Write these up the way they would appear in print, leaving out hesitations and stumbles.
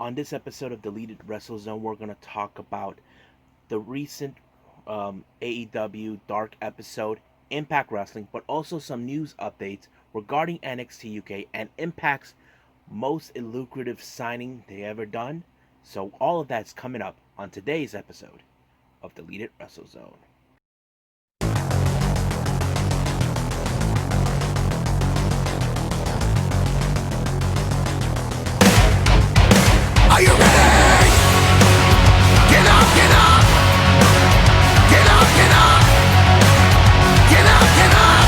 On this episode of Deleted WrestleZone, we're going to talk about the recent AEW Dark episode, Impact Wrestling, but also some news updates regarding NXT UK and Impact's most lucrative signing they ever done. So all of that's coming up on today's episode of Deleted WrestleZone. Are you ready? Get up, get up! Get up, get up! Get up, get up!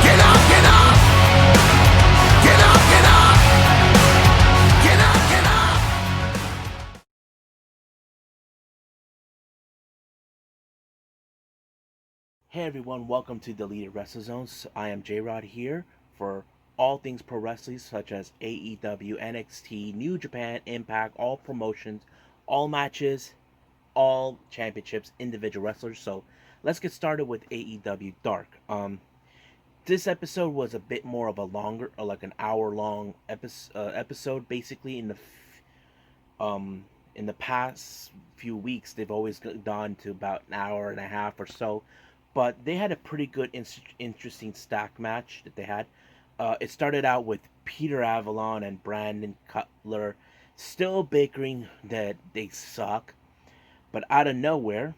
Get up, get up! Get up, get up! Get up, get up! Hey everyone, welcome to Deleted WrestleZone. I am J-Rod here for all things pro wrestling such as AEW, NXT, New Japan, Impact, all promotions, all matches, all championships, individual wrestlers. So let's get started with AEW Dark. This episode was a bit more of a longer, like an hour-long episode. Basically, in the past few weeks, they've always gone to about an hour and a half or so. But they had a pretty good, interesting stack match that they had. It started out with Peter Avalon and Brandon Cutler still bickering that they suck. But out of nowhere,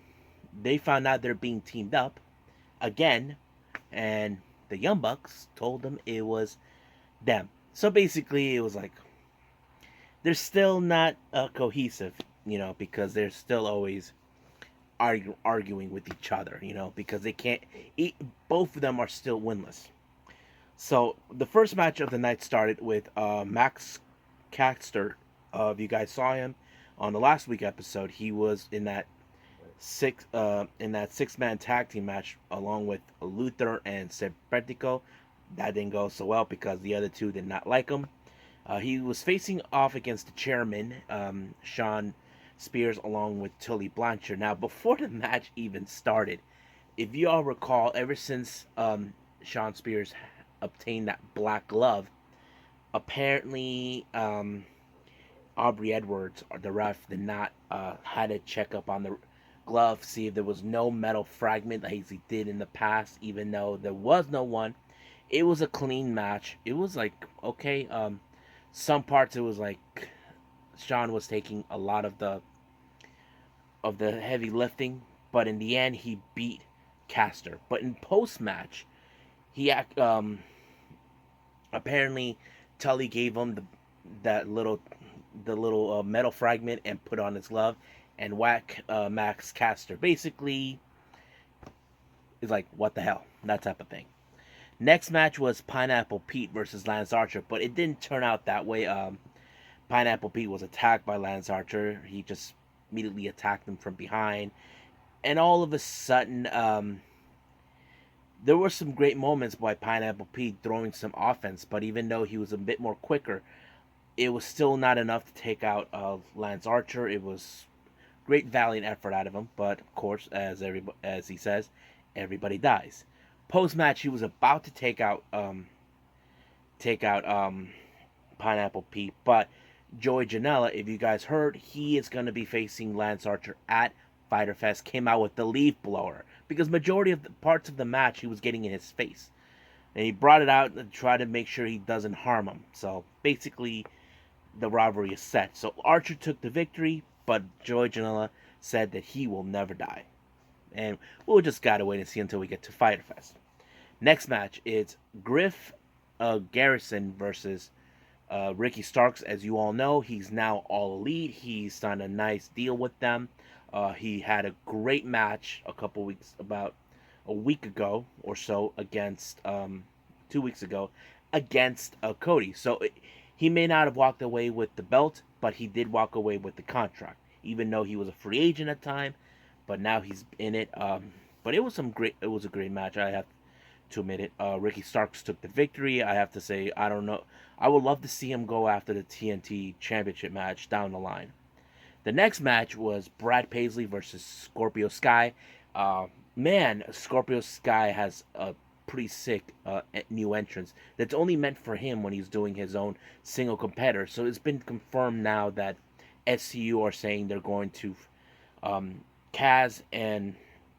they found out they're being teamed up again. And the Young Bucks told them it was them. So basically, it was like, they're still not cohesive, because they're still always arguing with each other, because they can't eat. Both of them are still winless. So the first match of the night started with Max Caster. If you guys saw him on the last week episode, he was in that six-man tag team match along with Luther and Serpentico. That didn't go so well because the other two did not like him. He was facing off against the chairman, Sean Spears, along with Tully Blanchard. Now, before the match even started, if you all recall, ever since Sean Spears obtained that black glove, apparently Aubrey Edwards, or the ref, did not had to check up on the glove, see if there was no metal fragment like he did in the past, even though there was no one. It was a clean match. It was like, okay, some parts it was like Sean was taking a lot of the heavy lifting, but in the end he beat Caster. But in post match, he apparently Tully gave him the little metal fragment and put on his glove and whack Max Caster. Basically, is like, what the hell, that type of thing. Next match was Pineapple Pete versus Lance Archer, but it didn't turn out that way. Pineapple Pete was attacked by Lance Archer. He just immediately attacked him from behind. And all of a sudden, there were some great moments by Pineapple Pete throwing some offense. But even though he was a bit more quicker, it was still not enough to take out Lance Archer. It was great valiant effort out of him. But, of course, as he says, everybody dies. Post-match, he was about to take out Pineapple Pete, but Joey Janela, if you guys heard, he is going to be facing Lance Archer at Fyter Fest. Came out with the leaf blower because majority of the parts of the match he was getting in his face, and he brought it out and tried to make sure he doesn't harm him. So basically, the rivalry is set. So Archer took the victory, but Joey Janela said that he will never die. And we'll just gotta wait and see until we get to Fyter Fest. Next match is Griff Garrison versus Ricky Starks. As you all know, he's now All Elite. He's done a nice deal with them. He had a great match about a week ago or so against 2 weeks ago against Cody. So he may not have walked away with the belt, but he did walk away with the contract, even though he was a free agent at the time. But now he's in it. But it was a great match. I have to admit it. Ricky Starks took the victory. I have to say, I don't know. I would love to see him go after the TNT Championship match down the line. The next match was Brad Paisley versus Scorpio Sky. Man, Scorpio Sky has a pretty sick new entrance that's only meant for him when he's doing his own single competitor. So it's been confirmed now that SCU are saying they're going to Kaz and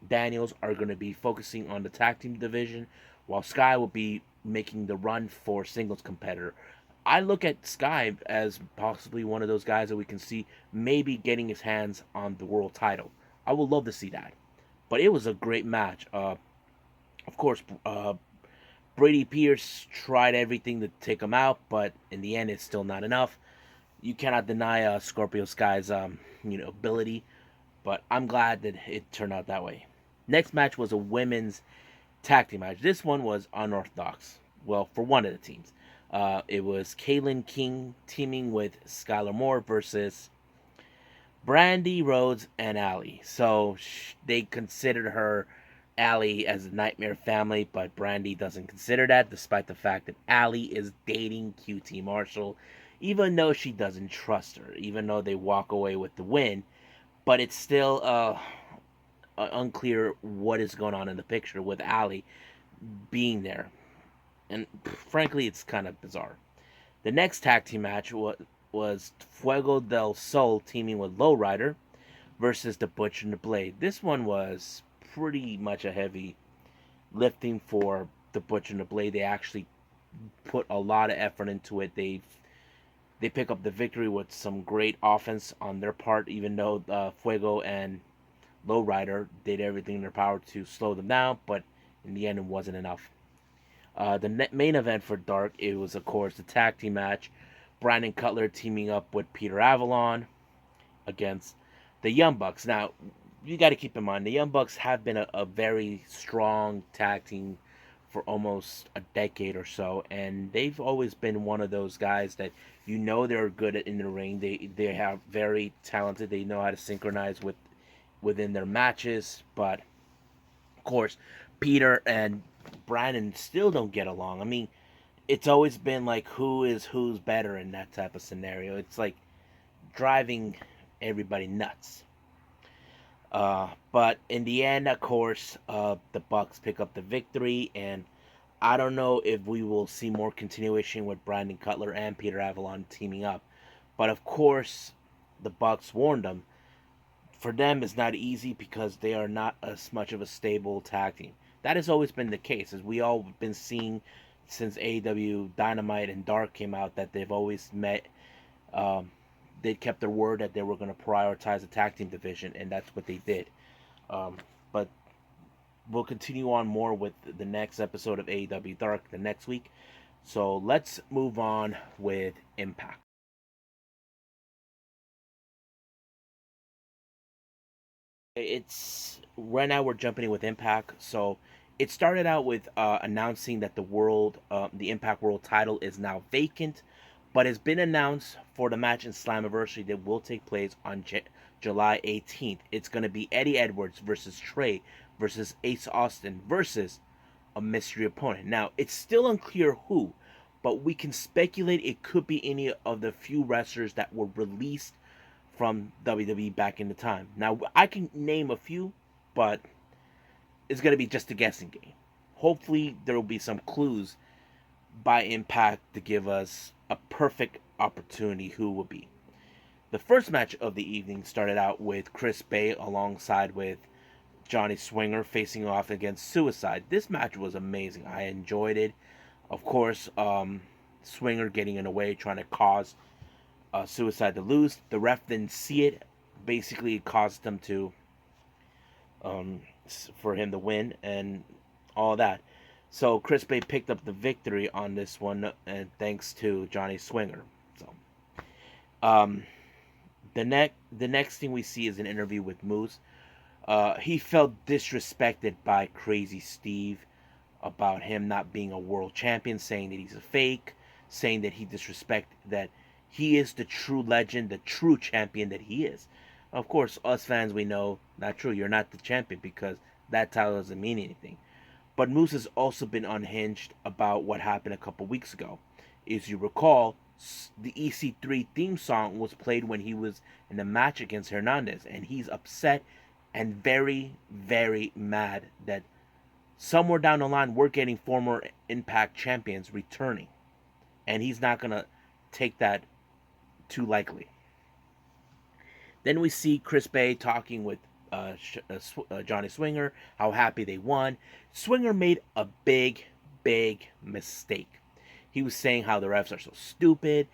Daniels are going to be focusing on the tag team division, while Sky will be making the run for singles competitor. I look at Sky as possibly one of those guys that we can see maybe getting his hands on the world title. I would love to see that. But it was a great match. Of course, Brady Pierce tried everything to take him out, but in the end, it's still not enough. You cannot deny Scorpio Sky's ability, but I'm glad that it turned out that way. Next match was a women's tag team match. This one was unorthodox. Well, for one of the teams, it was Kaylin King teaming with Skylar Moore versus Brandy Rhodes and Allie. So they considered her Allie as a nightmare family, but Brandy doesn't consider that, despite the fact that Allie is dating QT Marshall, even though she doesn't trust her, even though they walk away with the win. But it's still unclear what is going on in the picture with Allie being there. And frankly, it's kind of bizarre. The next tag team match was Fuego del Sol teaming with Lowrider versus the Butcher and the Blade. This one was pretty much a heavy lifting for the Butcher and the Blade. They actually put a lot of effort into it. They pick up the victory with some great offense on their part, even though Fuego and Lowrider did everything in their power to slow them down, but in the end it wasn't enough. The main event for Dark, it was of course the tag team match. Brandon Cutler teaming up with Peter Avalon against the Young Bucks. Now, you got to keep in mind, the Young Bucks have been a very strong tag team for almost a decade or so, and they've always been one of those guys that they're good at in the ring. They have very talented. They know how to synchronize within their matches, but of course, Peter and Brandon still don't get along. I mean, it's always been like who's better in that type of scenario. It's like driving everybody nuts. But in the end, of course, the Bucks pick up the victory, and I don't know if we will see more continuation with Brandon Cutler and Peter Avalon teaming up. But of course, the Bucks warned them. For them, it's not easy because they are not as much of a stable tag team. That has always been the case, as we all been seeing since AEW Dynamite and Dark came out, that they've always met. They kept their word that they were going to prioritize the tag team division, and that's what they did. But we'll continue on more with the next episode of AEW Dark the next week. So let's move on with Impact. It's right now we're jumping in with Impact. So it started out with announcing that the Impact World title is now vacant, but has been announced for the match in Slammiversary that will take place on July 18th. It's going to be Eddie Edwards versus Trey versus Ace Austin versus a mystery opponent. Now, it's still unclear who, but we can speculate it could be any of the few wrestlers that were released from WWE back in the time. Now, I can name a few, but it's going to be just a guessing game. Hopefully, there will be some clues by Impact to give us a perfect opportunity who will be. The first match of the evening started out with Chris Bay alongside with Johnny Swinger facing off against Suicide. This match was amazing. I enjoyed it. Of course, Swinger getting in the way, trying to cause Suicide to lose. The ref didn't see it. Basically, it caused them to for him to win and all that. So Chris Bay picked up the victory on this one, and thanks to Johnny Swinger. So, the next thing we see is an interview with Moose. He felt disrespected by Crazy Steve about him not being a world champion, saying that he's a fake, saying that that he is the true legend, the true champion that he is. Of course, us fans, we know, not true. You're not the champion because that title doesn't mean anything. But Moose has also been unhinged about what happened a couple weeks ago. As you recall, the EC3 theme song was played when he was in a match against Hernandez, and he's upset and very, very mad that somewhere down the line, we're getting former Impact champions returning. And he's not going to take that too likely. Then we see Chris Bay talking with Johnny Swinger, how happy they won. Swinger made a big, big mistake. He was saying how the refs are so stupid,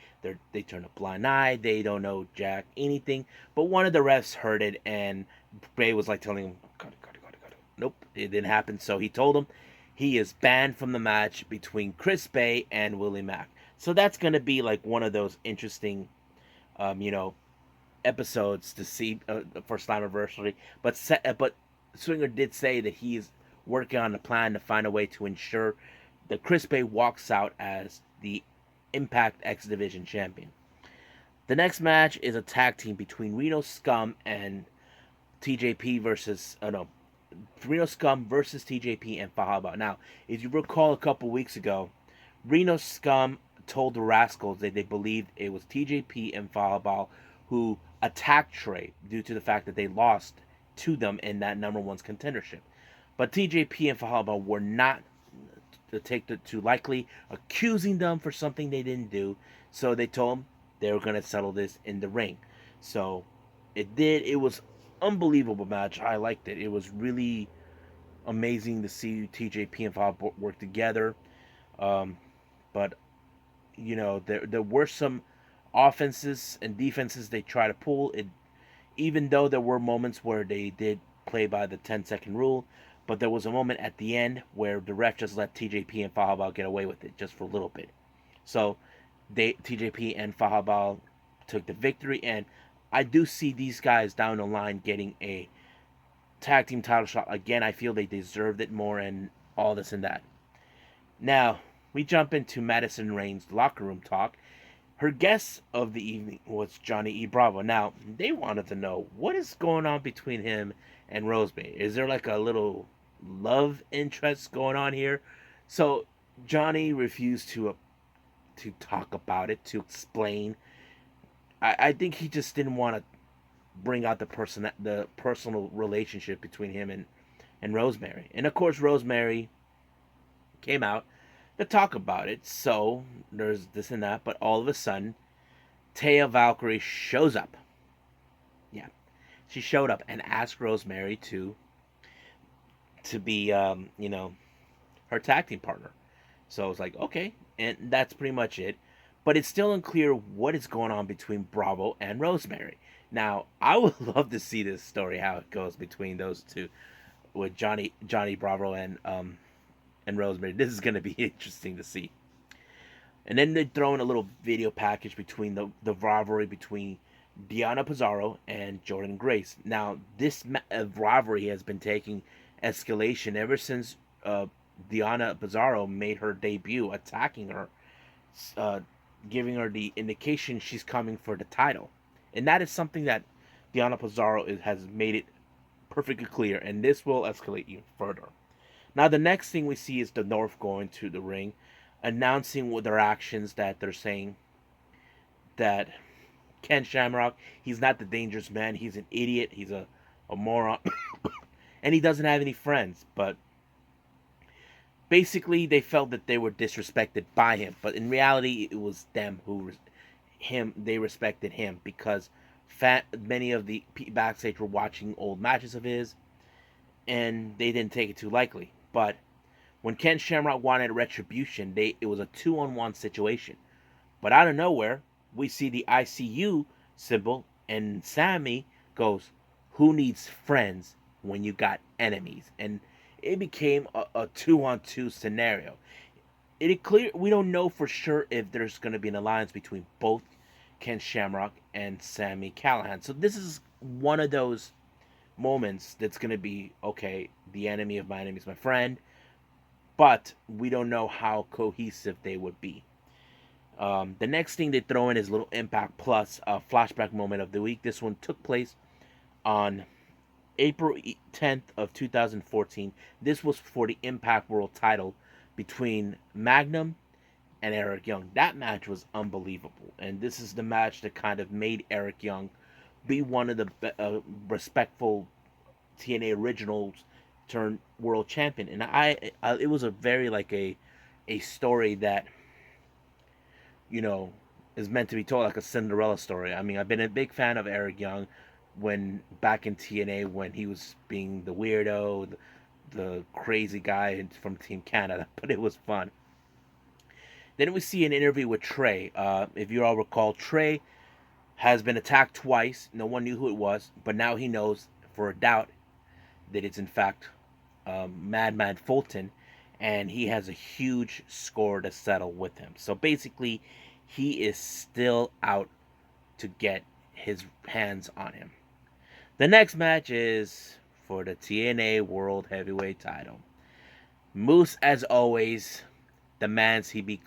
they turn a blind eye, they don't know jack anything. But one of the refs heard it, and Bay was like telling him, cut it, cut it, cut it, cut it. Nope, it didn't happen. So he told him he is banned from the match between Chris Bay and Willie Mack. So that's going to be like one of those interesting, you know, episodes to see for Slammiversary. But Swinger did say that he is working on a plan to find a way to ensure that Chris Bay walks out as the Impact X Division champion. The next match is a tag team between Reno Scum and TJP versus Reno Scum versus TJP and Fahaba. Now, if you recall a couple weeks ago, Reno Scum told the Rascals that they believed it was TJP and Fahaba who attacked Trey due to the fact that they lost to them in that number one's contendership. But TJP and Fahaba were not to take it too likely, accusing them for something they didn't do. So they told them they were going to settle this in the ring. So it did. It was unbelievable match. I liked it. It was really amazing to see TJP and Fahaba work together. But you know, there were some offenses and defenses they try to pull. It, even though there were moments where they did play by the 10-second rule, but there was a moment at the end where the ref just let TJP and Fahabal get away with it just for a little bit. So TJP and Fahabal took the victory, and I do see these guys down the line getting a tag team title shot again. I feel they deserved it more and all this and that. Now, we jump into Madison Rain's locker room talk. Her guest of the evening was Johnny E. Bravo. Now, they wanted to know what is going on between him and Rosemary. Is there like a little love interest going on here? So Johnny refused to talk about it, to explain. I think he just didn't want to bring out the personal relationship between him and Rosemary. And of course, Rosemary came out to talk about it. So there's this and that, but all of a sudden, Taya Valkyrie shows up. Yeah, she showed up and asked Rosemary to be, her tag team partner. So I was like, okay, and that's pretty much it. But it's still unclear what is going on between Bravo and Rosemary. Now, I would love to see this story, how it goes between those two, with Johnny Bravo and Rosemary. This is going to be interesting to see. And then they throw in a little video package between the rivalry between Deonna Purrazzo and Jordynne Grace. Now, this rivalry has been taking escalation ever since Deonna Purrazzo made her debut, attacking her, giving her the indication she's coming for the title. And that is something that Deonna Purrazzo has made it perfectly clear, and this will escalate even further. Now, the next thing we see is the North going to the ring, announcing with their actions that they're saying that Ken Shamrock, he's not the dangerous man, he's an idiot, he's a moron, and he doesn't have any friends. But basically, they felt that they were disrespected by him, but in reality, it was them they respected him, because many of the backstage were watching old matches of his, and they didn't take it too lightly. But when Ken Shamrock wanted retribution, it was a 2-on-1 situation. But out of nowhere, we see the ICU symbol, and Sammy goes, "Who needs friends when you got enemies?" And it became a 2-on-2 scenario. We don't know for sure if there's going to be an alliance between both Ken Shamrock and Sammy Callahan. So this is one of those moments that's going to be, okay, the enemy of my enemy is my friend, but we don't know how cohesive they would be. The next thing they throw in is little Impact Plus, a flashback moment of the week. This one took place on April 10th of 2014. This was for the Impact World title between Magnum and Eric Young. That match was unbelievable, and this is the match that kind of made Eric Young be one of the respectful TNA originals turned world champion, and it was a very like a story that you know is meant to be told like a Cinderella story. I mean, I've been a big fan of Eric Young when back in TNA when he was being the weirdo, the crazy guy from Team Canada, but it was fun. Then we see an interview with Trey. If you all recall, Trey has been attacked twice. No one knew who it was, but now he knows for a doubt that it's in fact Madman Fulton, and he has a huge score to settle with him. So basically, he is still out to get his hands on him. The next match is for the TNA World Heavyweight Title. Moose, as always, demands he be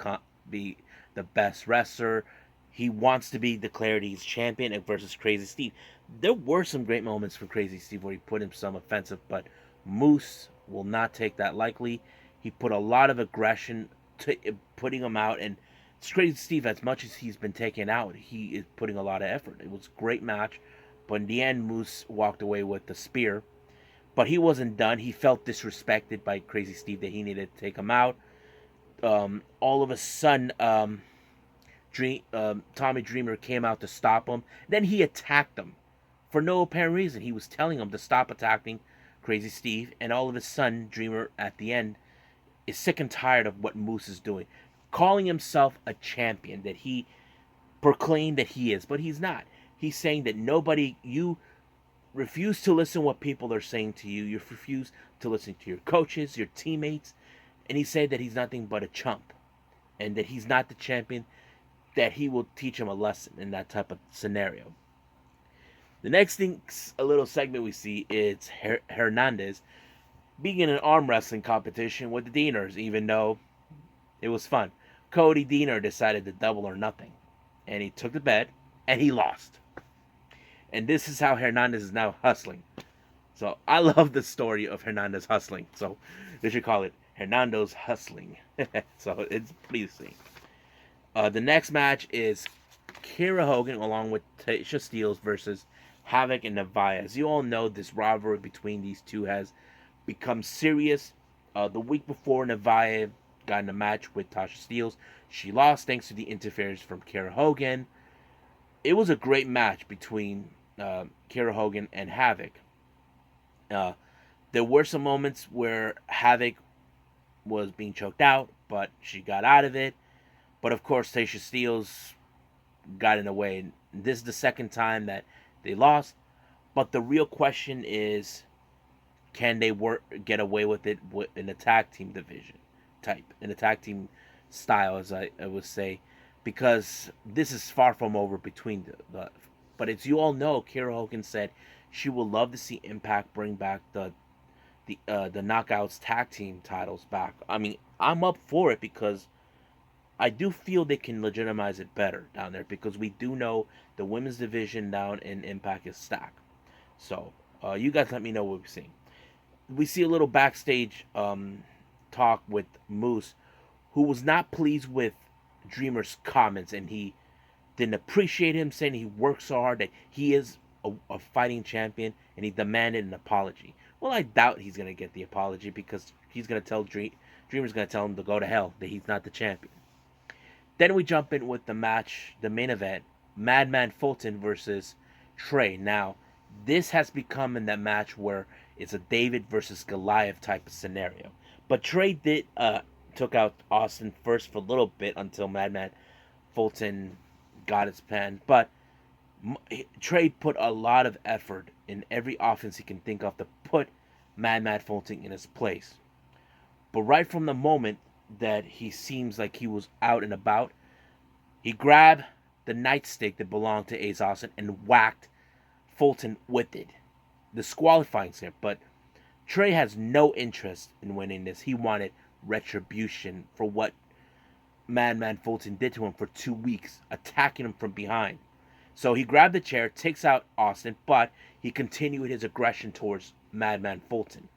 the best wrestler. He wants to be declared he's champion versus Crazy Steve. There were some great moments for Crazy Steve where he put him some offensive, but Moose will not take that lightly. He put a lot of aggression to putting him out, and Crazy Steve, as much as he's been taken out, he is putting a lot of effort. It was a great match, but in the end, Moose walked away with the spear. But he wasn't done. He felt disrespected by Crazy Steve that he needed to take him out. All of a sudden, Tommy Dreamer came out to stop him. Then he attacked him for no apparent reason. He was telling him to stop attacking Crazy Steve, and all of a sudden, Dreamer at the end is sick and tired of what Moose is doing, calling himself a champion that he proclaimed that he is, but he's not. He's saying that you refuse to listen what people are saying to you. You refuse to listen to your coaches, your teammates, and he said that he's nothing but a chump, and that he's not the champion. That he will teach him a lesson in that type of scenario. The next thing, a little segment we see is Hernandez being in an arm wrestling competition with the Deaners, even though it was fun. Cody Deaner decided to double or nothing, and he took the bet and he lost. And this is how Hernandez is now hustling. So I love the story of Hernandez hustling. So they should call it Hernando's hustling. So it's pretty sweet. The next match is Kiera Hogan along with Tasha Steelz versus Havoc and Navia. As you all know, this rivalry between these two has become serious. The week before, Navia got in a match with Tasha Steelz. She lost thanks to the interference from Kiera Hogan. It was a great match between Kiera Hogan and Havoc. There were some moments where Havoc was being choked out, but she got out of it. But of course, Tasha Steelz got in the way. This is the second time that they lost. But the real question is, can they get away with it in a tag team division type, in a tag team style, as I would say, because this is far from over between the. But as you all know, Kiera Hogan said she would love to see Impact bring back the Knockouts tag team titles back. I mean, I'm up for it because I do feel they can legitimize it better down there because we do know the women's division down in Impact is stacked. So, you guys let me know what we're seeing. We see a little backstage talk with Moose, who was not pleased with Dreamer's comments, and he didn't appreciate him, saying he worked so hard, that he is a fighting champion, and he demanded an apology. Well, I doubt he's going to get the apology because he's going to tell Dreamer's going to tell him to go to hell, that he's not the champion. Then we jump in with the match, the main event, Madman Fulton versus Trey. Now, this has become in that match where it's a David versus Goliath type of scenario. But Trey took out Austin first for a little bit until Madman Fulton got his pen. But Trey put a lot of effort in every offense he can think of to put Madman Fulton in his place. But right from the moment that he seems like he was out and about, he grabbed the nightstick that belonged to Ace Austin and whacked Fulton with it, disqualifying him. But Trey has no interest in winning this. He wanted retribution for what Madman Fulton did to him for 2 weeks, attacking him from behind. So he grabbed the chair, takes out Austin, but he continued his aggression towards Madman Fulton.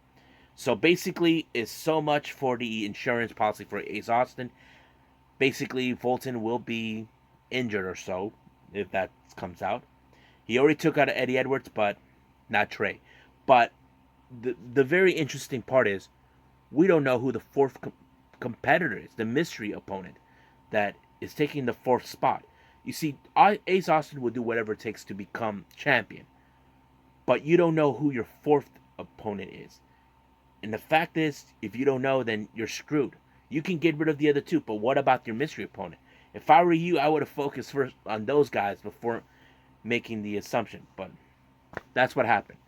So basically, it's so much for the insurance policy for Ace Austin. Basically, Fulton will be injured or so, if that comes out. He already took out Eddie Edwards, but not Trey. But the very interesting part is we don't know who the fourth competitor is, the mystery opponent that is taking the fourth spot. You see, Ace Austin will do whatever it takes to become champion, but you don't know who your fourth opponent is. And the fact is, if you don't know, then you're screwed. You can get rid of the other two, but what about your mystery opponent? If I were you, I would have focused first on those guys before making the assumption. But that's what happened.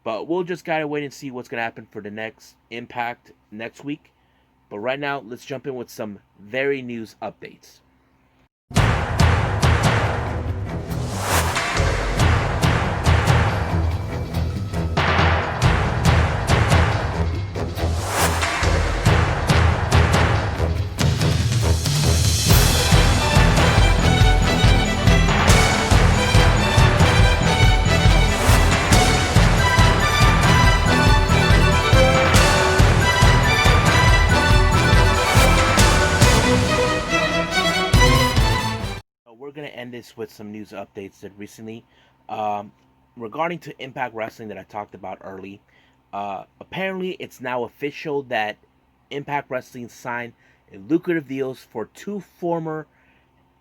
But we'll just gotta wait and see what's gonna happen for the next Impact next week. But right now, let's jump in with some very news updates. We're gonna end this with some news updates that recently, um, regarding to Impact Wrestling that I talked about early. Apparently, it's now official that Impact Wrestling signed lucrative deals for two former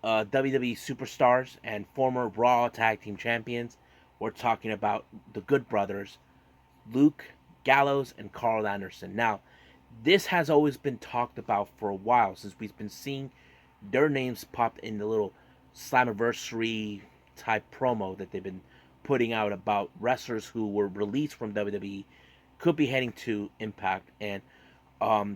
WWE superstars and former Raw Tag Team Champions. We're talking about the Good Brothers, Luke Gallows and Carl Anderson. Now, this has always been talked about for a while since we've been seeing their names popped in the little Slammiversary type promo that they've been putting out about wrestlers who were released from WWE could be heading to Impact, and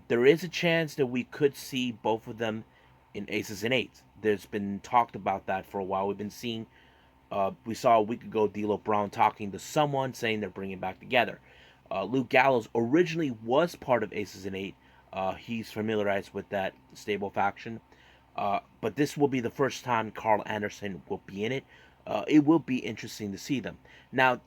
there is a chance that we could see both of them in Aces and Eights. There's been talked about that for a while. We've been seeing. We saw a week ago D'Lo Brown talking to someone saying they're bringing back together. Luke Gallows originally was part of Aces and Eight. He's familiarized with that stable faction. But this will be the first time Carl Anderson will be in it. It will be interesting to see them. Now,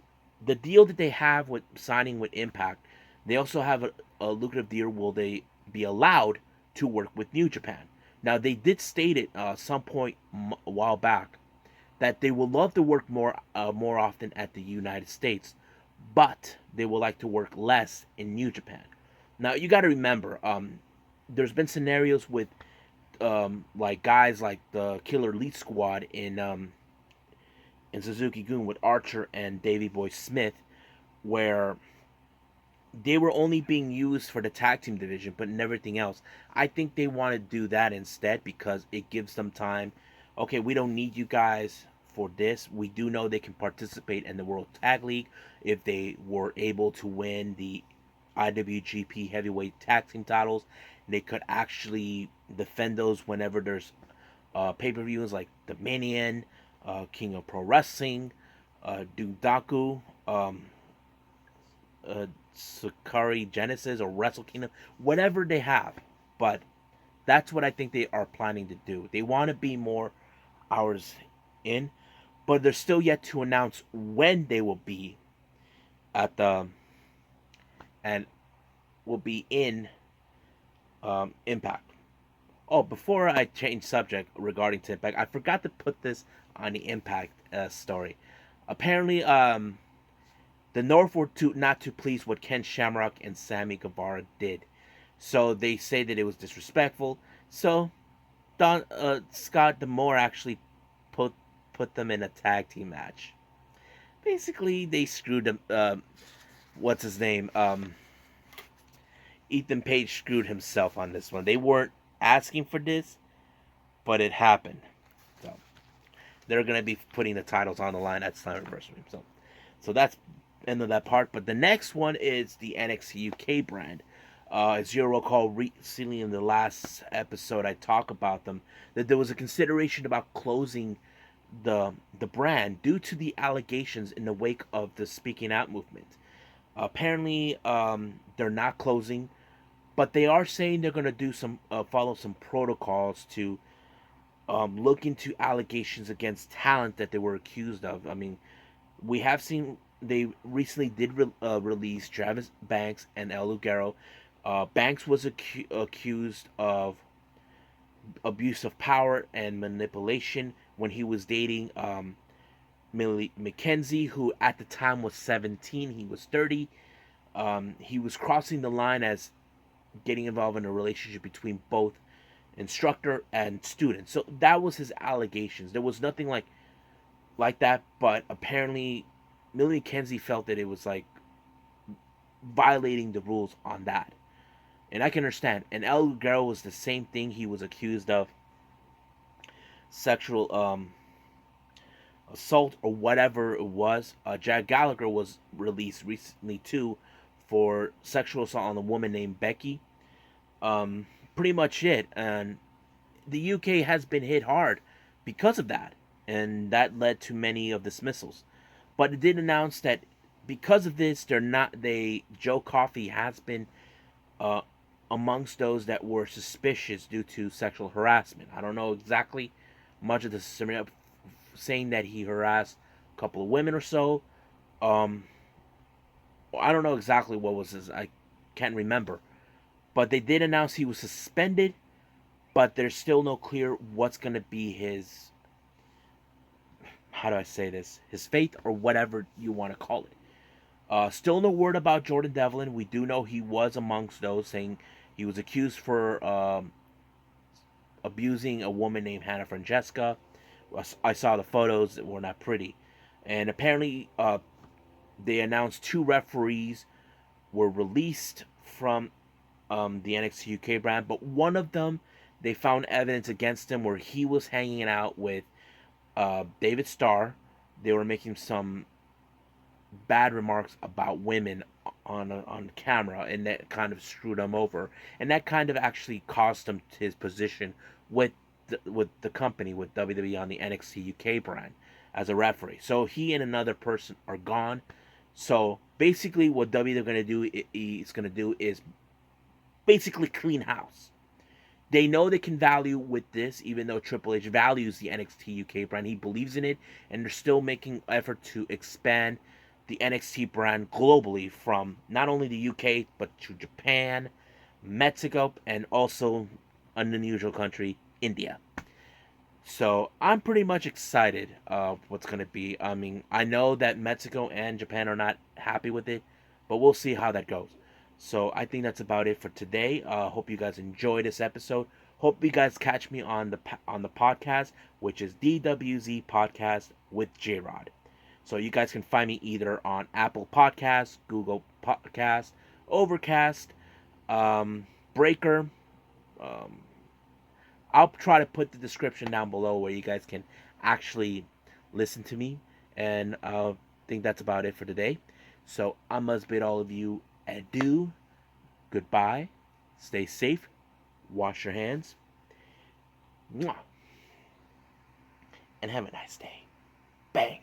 the deal that they have with signing with Impact, they also have a lucrative deal. Will they be allowed to work with New Japan? Now, they did state it some point a while back that they will love to work more often at the United States, but they will like to work less in New Japan. Now, you got to remember, there's been scenarios with like guys like the Killer Elite Squad in Suzuki Gun with Archer and Davey Boy Smith, where they were only being used for the tag team division, but in everything else. I think they want to do that instead because it gives them time. Okay, we don't need you guys for this. We do know they can participate in the World Tag League if they were able to win the IWGP Heavyweight Tag Team titles. They could actually defend those whenever there's pay-per-views like Dominion, King of Pro Wrestling, Dudaku, Sakari Genesis, or Wrestle Kingdom, whatever they have. But that's what I think they are planning to do. They want to be more hours in, but they're still yet to announce when they will be at the and will be in Impact. Oh, before I change subject regarding to Impact, I forgot to put this on the Impact story. Apparently, the North were not too pleased what Ken Shamrock and Sammy Guevara did. So they say that it was disrespectful. So Scott D'Amore actually put them in a tag team match. Basically, they screwed them. What's his name? Ethan Page screwed himself on this one. They weren't asking for this, but it happened. So they're gonna be putting the titles on the line at Slammiversary. So that's end of that part. But the next one is the NXT UK brand. As you'll recall, recently in the last episode, I talked about them that there was a consideration about closing the brand due to the allegations in the wake of the Speaking Out movement. Apparently, they're not closing, but they are saying they're going to do some follow some protocols to look into allegations against talent that they were accused of. I mean, we have seen they recently did release Travis Banks and El Ligero. Banks was accused of abuse of power and manipulation when he was dating Millie McKenzie, who at the time was 17. He was 30. He was crossing the line as getting involved in a relationship between both instructor and student. So that was his allegations. There was nothing like that, but apparently Millie McKenzie felt that it was like violating the rules on that. And I can understand. And El Guerrero was the same thing. He was accused of sexual assault or whatever it was. Jack Gallagher was released recently too for sexual assault on a woman named Becky. Pretty much it. And the UK has been hit hard because of that, and that led to many of dismissals. But it did announce that because of this, Joe Coffey has been uh, amongst those that were suspicious due to sexual harassment. I don't know exactly much of this, saying that he harassed a couple of women or so. Um, I don't know exactly what was his. I can't remember. But they did announce he was suspended, but there's still no clear what's going to be his, how do I say this, his fate or whatever you want to call it. Still no word about Jordan Devlin. We do know he was amongst those, saying he was accused for abusing a woman named Hannah Francesca. I saw the photos that were not pretty. And apparently they announced 2 referees were released from the NXT UK brand, but one of them, they found evidence against him where he was hanging out with David Starr. They were making some bad remarks about women on camera, and that kind of screwed him over, and that kind of actually cost him his position with the company, with WWE on the NXT UK brand as a referee. So he and another person are gone. So basically, what WWE is going to do is basically clean house. They know they can value with this, even though Triple H values the NXT UK brand. He believes in it, and they're still making effort to expand the NXT brand globally from not only the UK, but to Japan, Mexico, and also an unusual country, India. So I'm pretty much excited of what's going to be. I mean, I know that Mexico and Japan are not happy with it, but we'll see how that goes. So I think that's about it for today. Hope you guys enjoy this episode. Hope you guys catch me on the podcast, which is DWZ Podcast with J Rod. So you guys can find me either on Apple Podcasts, Google Podcasts, Overcast, Breaker. Um, I'll try to put the description down below where you guys can actually listen to me. And I think that's about it for today. So I must bid all of you adieu, goodbye, stay safe, wash your hands, mwah, and have a nice day. Bang.